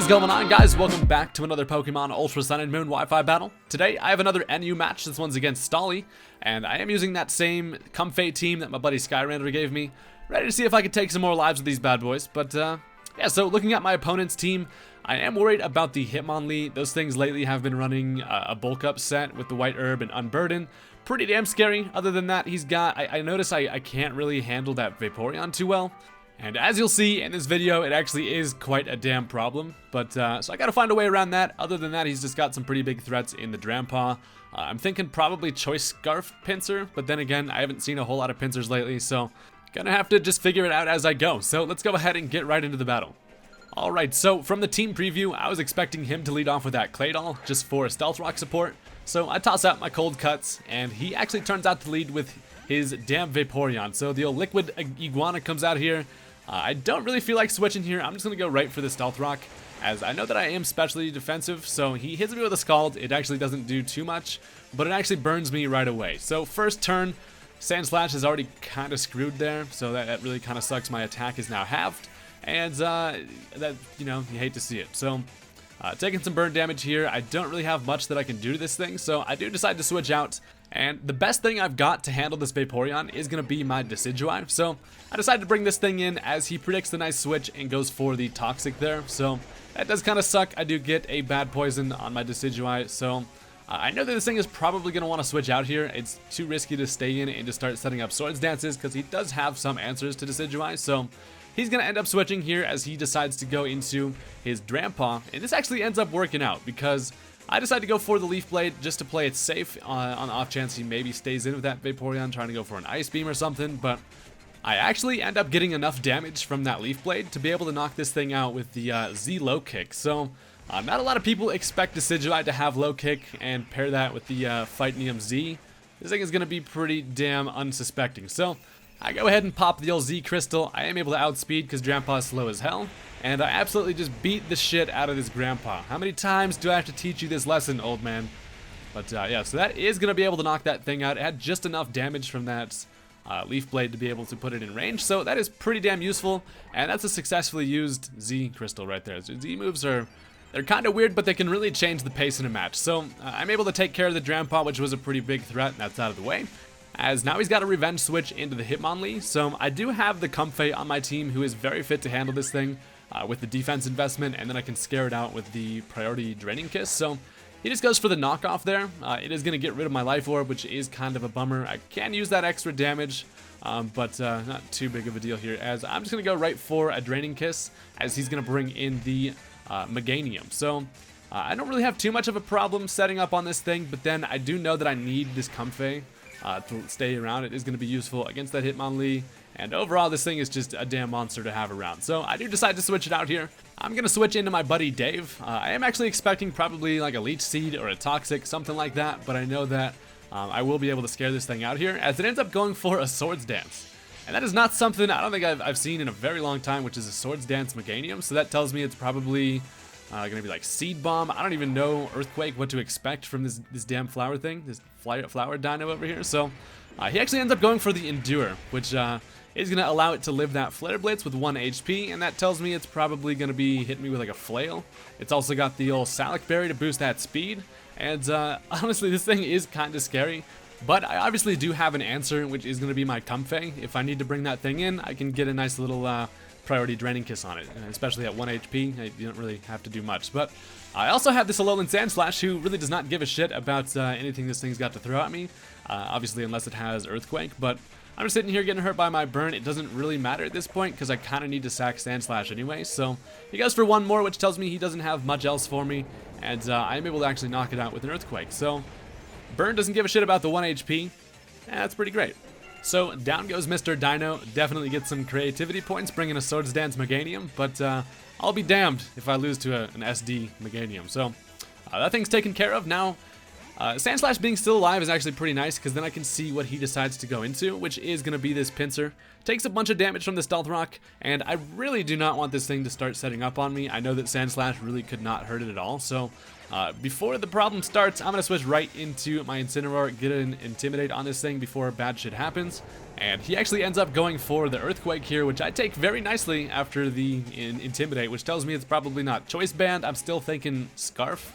is going on, guys? Welcome back to another Pokemon Ultra Sun and Moon Wi-Fi battle. Today I have another NU match. This one's against Stolly, and I am using that same Comfey team that my buddy Skyrander gave me. Ready to see if I can take some more lives with these bad boys. But yeah, so looking at my opponent's team, I am worried about the Hitmonlee. Those things lately have been running a bulk up set with the White Herb and Unburden. Pretty damn scary. Other than that, he's got, I notice I can't really handle that Vaporeon too well. And as you'll see in this video, it actually is quite a damn problem. But, so I gotta find a way around that. Other than that, he's just got some pretty big threats in the Drampa. I'm thinking probably Choice Scarf Pinsir, but then again, I haven't seen a whole lot of Pinsers lately, so gonna have to just figure it out as I go. So let's go ahead and get right into the battle. Alright, so from the team preview, I was expecting him to lead off with that Claydol, just for a Stealth Rock support. So I toss out my Cold Cuts, and he actually turns out to lead with his damn Vaporeon. So the old Liquid Iguana comes out here. I don't really feel like switching here. I'm just going to go right for the Stealth Rock, as I know that I am specially defensive. So he hits me with a Scald. It actually doesn't do too much, but it actually burns me right away. So first turn, Sand Slash is already kind of screwed there, so that really kind of sucks. My attack is now halved, and that, you know, you hate to see it. So taking some burn damage here. I don't really have much that I can do to this thing, so I do decide to switch out. And the best thing I've got to handle this Vaporeon is going to be my Decidueye. So I decided to bring this thing in as he predicts the nice switch and goes for the Toxic there. So that does kind of suck. I do get a bad poison on my Decidueye. So I know that this thing is probably going to want to switch out here. It's too risky to stay in and to start setting up Swords Dances because he does have some answers to Decidueye. So he's going to end up switching here as he decides to go into his Drampa. And this actually ends up working out because I decided to go for the Leaf Blade just to play it safe on the off chance he maybe stays in with that Vaporeon trying to go for an Ice Beam or something, but I actually end up getting enough damage from that Leaf Blade to be able to knock this thing out with the Z Low Kick. So not a lot of people expect Decidueye to have Low Kick and pair that with the Fight Neum Z. This thing is going to be pretty damn unsuspecting. So I go ahead and pop the old Z Crystal. I am able to outspeed because Grandpa is slow as hell. And I absolutely just beat the shit out of this Grandpa. How many times do I have to teach you this lesson, old man? But yeah, so that is going to be able to knock that thing out. It had just enough damage from that Leaf Blade to be able to put it in range. So that is pretty damn useful. And that's a successfully used Z Crystal right there. So Z moves they're kind of weird, but they can really change the pace in a match. So I'm able to take care of the Drampa, which was a pretty big threat, and that's out of the way. As now he's got a Revenge switch into the Hitmonlee. So I do have the Comfey on my team who is very fit to handle this thing. With the defense investment, and then I can scare it out with the priority Draining Kiss. So he just goes for the knockoff there. It is going to get rid of my Life Orb, which is kind of a bummer. I can use that extra damage, but not too big of a deal here, as I'm just going to go right for a Draining Kiss, as he's going to bring in the Meganium. So I don't really have too much of a problem setting up on this thing, but then I do know that I need this Comfey to stay around. It is going to be useful against that Hitmonlee. And overall, this thing is just a damn monster to have around. So I do decide to switch it out here. I'm going to switch into my buddy Dave. I am actually expecting probably like a Leech Seed or a Toxic, something like that. But I know that I will be able to scare this thing out here, as it ends up going for a Swords Dance. And that is not something I don't think I've seen in a very long time, which is a Swords Dance Meganium. So that tells me it's probably going to be like Seed Bomb. I don't even know, Earthquake, what to expect from this damn flower thing, this flower dino over here. So he actually ends up going for the Endure, which is going to allow it to live that Flare Blitz with 1 HP, and that tells me it's probably going to be hitting me with like a Flail. It's also got the old Salic Berry to boost that speed, and honestly, this thing is kind of scary. But I obviously do have an answer, which is going to be my Comfey. If I need to bring that thing in, I can get a nice little priority Draining Kiss on it, especially at 1 HP. You don't really have to do much. But I also have this Alolan Sandslash, who really does not give a shit about anything this thing's got to throw at me, obviously unless it has Earthquake. But I'm just sitting here getting hurt by my burn. It doesn't really matter at this point because I kind of need to sack Sandslash anyway. So he goes for one more, which tells me he doesn't have much else for me, and I'm able to actually knock it out with an Earthquake. So burn doesn't give a shit about the 1 HP. That's pretty great. So down goes Mr. Dino. Definitely gets some creativity points, bringing a Swords Dance Meganium, but I'll be damned if I lose to an SD Meganium. So that thing's taken care of. Now, Sandslash being still alive is actually pretty nice, because then I can see what he decides to go into, which is going to be this Pinsir. Takes a bunch of damage from the Stealth Rock, and I really do not want this thing to start setting up on me. I know that Sandslash really could not hurt it at all, so before the problem starts, I'm going to switch right into my Incineroar, get an Intimidate on this thing before bad shit happens. And he actually ends up going for the Earthquake here, which I take very nicely after the Intimidate, which tells me it's probably not Choice Band. I'm still thinking Scarf.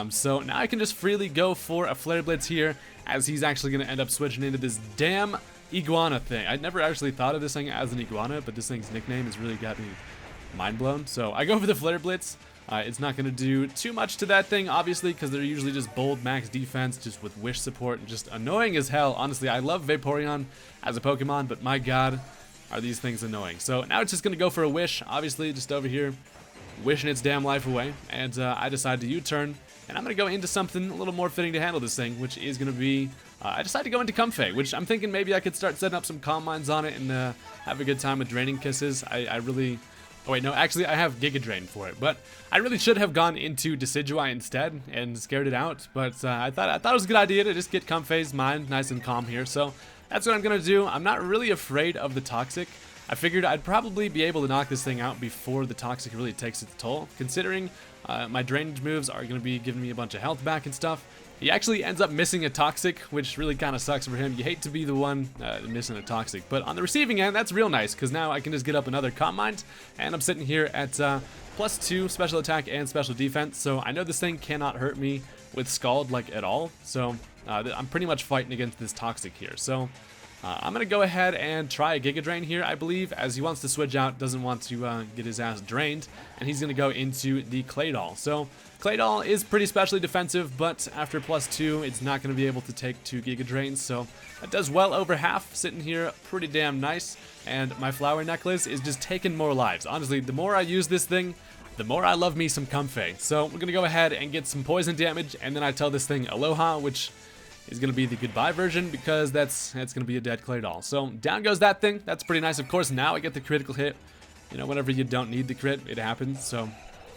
So now I can just freely go for a Flare Blitz here, as he's actually going to end up switching into this damn iguana thing. I never actually thought of this thing as an iguana, but this thing's nickname has really got me mind blown. So I go for the Flare Blitz. It's not going to do too much to that thing, obviously, because they're usually just bold max defense, just with wish support, and just annoying as hell. Honestly, I love Vaporeon as a Pokemon, but my god, are these things annoying. So now it's just going to go for a wish, obviously, just over here, wishing its damn life away. And I decide to U-turn, and I'm going to go into something a little more fitting to handle this thing, which is going to be, I decide to go into Comfey, which I'm thinking maybe I could start setting up some Calm Minds on it and have a good time with Draining Kisses. I really... Oh wait, no, actually I have Giga Drain for it, but I really should have gone into Decidueye instead and scared it out, but I thought it was a good idea to just get Comfey's mind nice and calm here, so that's what I'm going to do. I'm not really afraid of the Toxic. I figured I'd probably be able to knock this thing out before the Toxic really takes its toll, considering my drainage moves are going to be giving me a bunch of health back and stuff. He actually ends up missing a Toxic, which really kind of sucks for him. You hate to be the one missing a Toxic, but on the receiving end, that's real nice, because now I can just get up another Calm Mind, and I'm sitting here at +2 special attack and special defense, so I know this thing cannot hurt me with Scald, like, at all, so I'm pretty much fighting against this Toxic here. So I'm going to go ahead and try a Giga Drain here, I believe, as he wants to switch out, doesn't want to get his ass drained, and he's going to go into the Claydol. So Claydol is pretty specially defensive, but after +2, it's not going to be able to take 2 Giga Drains, so that does well over half, sitting here pretty damn nice, and my Flower Necklace is just taking more lives. Honestly, the more I use this thing, the more I love me some Comfey. So we're going to go ahead and get some poison damage, and then I tell this thing Aloha, which is going to be the goodbye version, because that's going to be a dead Claydol. So down goes that thing. That's pretty nice. Of course, now I get the critical hit. You know, whenever you don't need the crit, it happens. So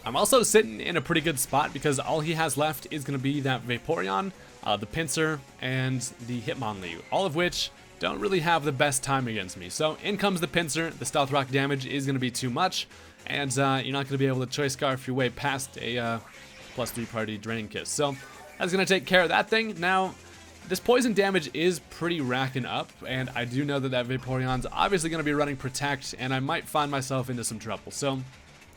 I'm also sitting in a pretty good spot, because all he has left is going to be that Vaporeon, the Pinsir, and the Hitmonlee, all of which don't really have the best time against me. So in comes the Pinsir. The Stealth Rock damage is going to be too much, and you're not going to be able to Choice Scarf your way past a +3 party Draining Kiss. So that's going to take care of that thing. Now, this poison damage is pretty racking up, and I do know that that Vaporeon's obviously going to be running Protect, and I might find myself into some trouble. So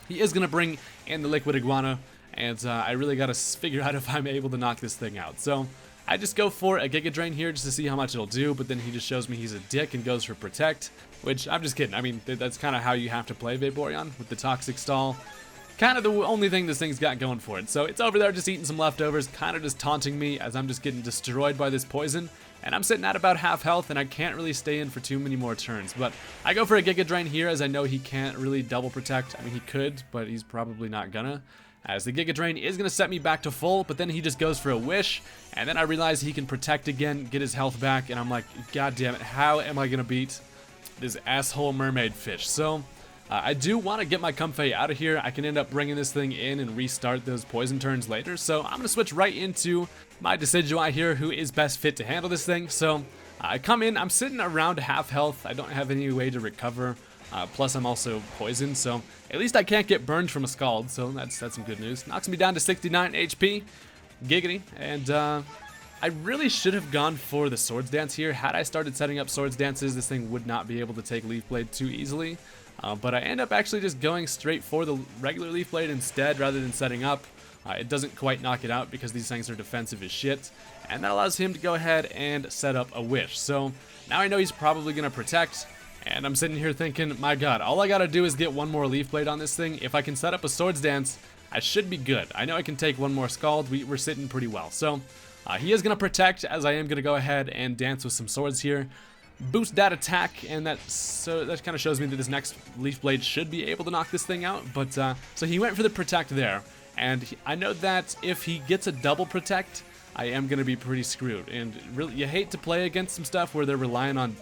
he is going to bring in the Liquid Iguana, and I really got to figure out if I'm able to knock this thing out. So I just go for a Giga Drain here just to see how much it'll do, but then he just shows me he's a dick and goes for Protect, which I'm just kidding. I mean, that's kind of how you have to play Vaporeon, with the Toxic Stall. Kind of the only thing this thing's got going for it. So it's over there just eating some leftovers, kind of just taunting me as I'm just getting destroyed by this poison. And I'm sitting at about half health, and I can't really stay in for too many more turns. But I go for a Giga Drain here, as I know he can't really double protect. I mean, he could, but he's probably not gonna, as the Giga Drain is gonna set me back to full, but then he just goes for a Wish, and then I realize he can protect again, get his health back, and I'm like, god damn it, how am I gonna beat this asshole mermaid fish? So I do want to get my Comfey out of here. I can end up bringing this thing in and restart those poison turns later. So I'm going to switch right into my Decidueye here, who is best fit to handle this thing. So I come in, I'm sitting around half health. I don't have any way to recover. Plus I'm also poisoned, so at least I can't get burned from a Scald. So that's some good news. Knocks me down to 69 HP. Giggity. And I really should have gone for the Swords Dance here. Had I started setting up Swords Dances, this thing would not be able to take Leaf Blade too easily. But I end up actually just going straight for the regular Leaf Blade instead, rather than setting up. It doesn't quite knock it out because these things are defensive as shit, and that allows him to go ahead and set up a Wish. So now I know he's probably going to protect, and I'm sitting here thinking, my god, all I gotta do is get one more Leaf Blade on this thing. If I can set up a Swords Dance, I should be good. I know I can take one more Scald. We're sitting pretty well. So he is going to protect, as I am going to go ahead and dance with some swords here. Boost that attack, and that kind of shows me that this next Leaf Blade should be able to knock this thing out. But so he went for the Protect there, and I know that if he gets a double Protect, I am going to be pretty screwed. And really, you hate to play against some stuff where they're relying on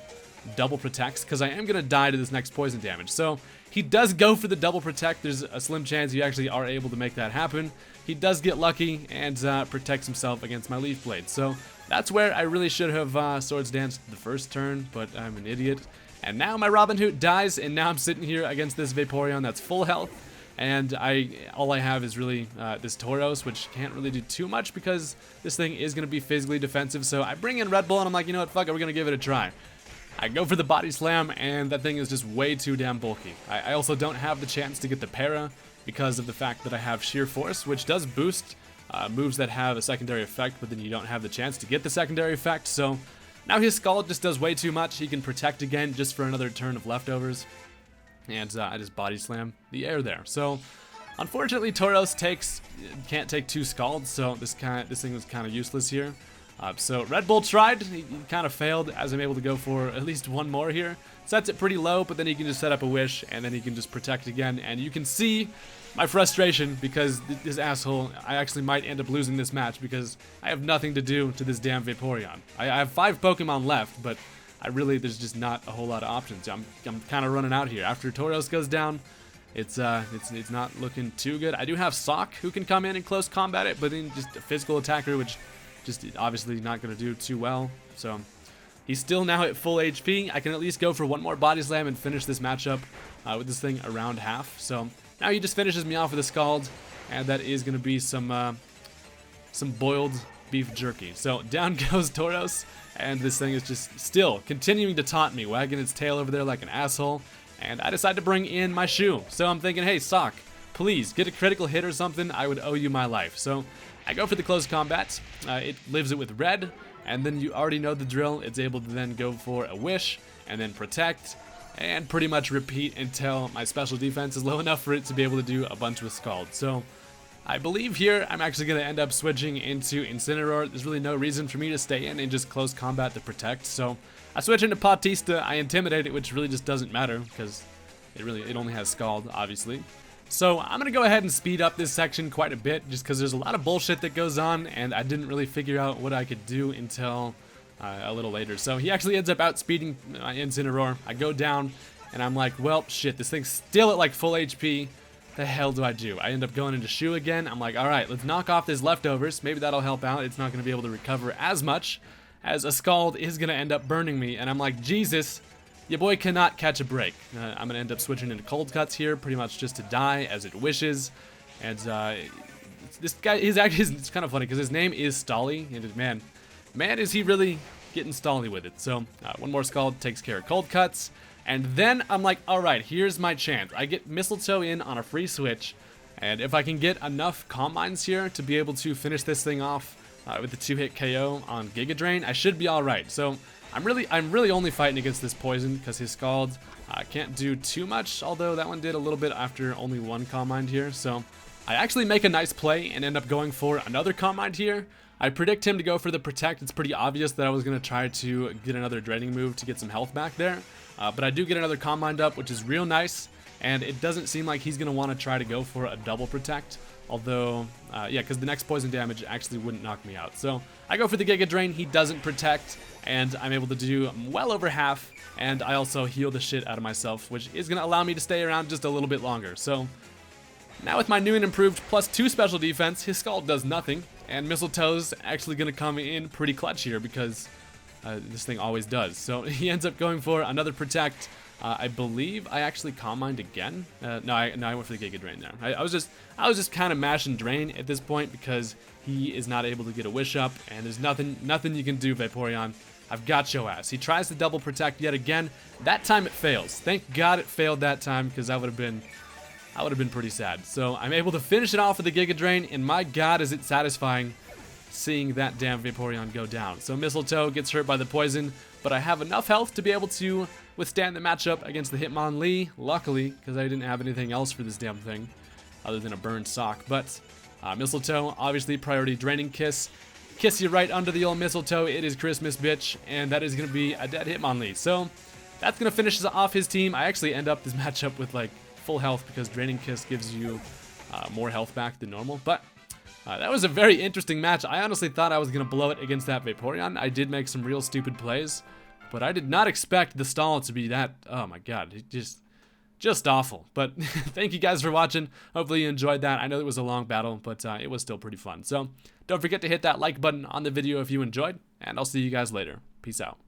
double Protects, because I am going to die to this next poison damage. So he does go for the double Protect. There's a slim chance you actually are able to make that happen. He does get lucky and protects himself against my Leaf Blade. So that's where I really should have Swords Danced the first turn, but I'm an idiot. And now my Robin Hood dies, and now I'm sitting here against this Vaporeon that's full health. And all I have is really this Tauros, which can't really do too much because this thing is going to be physically defensive. So I bring in Red Bull, and I'm like, you know what, fuck it, we're going to give it a try. I go for the body slam, and that thing is just way too damn bulky. I also don't have the chance to get the para because of the fact that I have sheer force, which does boost moves that have a secondary effect, but then you don't have the chance to get the secondary effect. So now his skull just does way too much. He can protect again just for another turn of leftovers, and I just body slam the air there. So unfortunately, Tauros can't take 2 scalds, so this thing was kind of useless here. So Red Bull tried, he kind of failed, as I'm able to go for at least 1 more here. Sets it pretty low, but then he can just set up a wish, and then he can just protect again. And you can see my frustration because this asshole, I actually might end up losing this match because I have nothing to do to this damn Vaporeon. I have 5 Pokemon left, but there's just not a whole lot of options. I'm kind of running out here. After Tauros goes down, it's not looking too good. I do have Sock who can come in and close combat it, but then just a physical attacker, which just obviously not going to do too well. So he's still now at full HP. I can at least go for 1 more body slam and finish this matchup with this thing around half. So now he just finishes me off with a Scald, and that is going to be some boiled beef jerky. So down goes Tauros, and this thing is just still continuing to taunt me, wagging its tail over there like an asshole. And I decide to bring in my shoe. So I'm thinking, hey, Sock, please get a critical hit or something. I would owe you my life. So I go for the close combat. It lives it with red, and then you already know the drill. It's able to then go for a wish, and then protect, and pretty much repeat until my special defense is low enough for it to be able to do a bunch with Scald. So I believe here I'm actually going to end up switching into Incineroar. There's really no reason for me to stay in and just close combat to protect. So I switch into Bautista. I intimidate it, which really just doesn't matter because it only has Scald, obviously. So I'm going to go ahead and speed up this section quite a bit just because there's a lot of bullshit that goes on, and I didn't really figure out what I could do until a little later. So he actually ends up outspeeding my Incineroar. I go down, and I'm like, well, shit, this thing's still at like full HP. The hell do? I end up going into Shoe again. I'm like, all right, let's knock off this leftovers. Maybe that'll help out. It's not going to be able to recover as much as a Scald is going to end up burning me. And I'm like, Jesus, your boy cannot catch a break. I'm going to end up switching into Cold Cuts here, pretty much just to die as it wishes. And this guy, it's kind of funny because his name is Stolly, and man, is he really getting Stolly with it. So 1 more Scald takes care of Cold Cuts. And then I'm like, all right, here's my chance. I get Mistletoe in on a free switch, and if I can get enough Calm Minds here to be able to finish this thing off with the 2-hit KO on Giga Drain, I should be all right. So I'm really only fighting against this poison because his Scald can't do too much, although that one did a little bit after only 1 Calm Mind here. So I actually make a nice play and end up going for another Calm Mind here. I predict him to go for the Protect. It's pretty obvious that I was going to try to get another Draining move to get some health back there. But I do get another Calm Mind up, which is real nice. And it doesn't seem like he's going to want to try to go for a double Protect. Although, yeah, because the next poison damage actually wouldn't knock me out. So I go for the Giga Drain. He doesn't Protect. And I'm able to do well over half. And I also heal the shit out of myself, which is going to allow me to stay around just a little bit longer. So now with my new and improved +2 special defense, his Scald does nothing. And Mistletoe's actually going to come in pretty clutch here because this thing always does. So he ends up going for another Protect. I believe I actually Calm Mind again. No, I went for the Giga Drain there. I was just kind of mashing Drain at this point because he is not able to get a Wish up, and there's nothing you can do, Vaporeon. I've got your ass. He tries to double Protect yet again. That time it fails. Thank God it failed that time because I would have been pretty sad. So I'm able to finish it off with the Giga Drain, and my God, is it satisfying seeing that damn Vaporeon go down. So Mistletoe gets hurt by the poison, but I have enough health to be able to withstand the matchup against the Hitmonlee, luckily, because I didn't have anything else for this damn thing other than a burned sock. But Mistletoe, obviously priority Draining Kiss. Kiss you right under the old Mistletoe. It is Christmas, bitch, and that is going to be a dead Hitmonlee. So that's going to finish off his team. I actually end up this matchup with like full health because Draining Kiss gives you more health back than normal. But that was a very interesting match. I honestly thought I was going to blow it against that Vaporeon. I did make some real stupid plays, but I did not expect the stall to be that, oh my God, just awful. But thank you guys for watching. Hopefully you enjoyed that. I know it was a long battle, but it was still pretty fun. So don't forget to hit that like button on the video if you enjoyed, and I'll see you guys later. Peace out.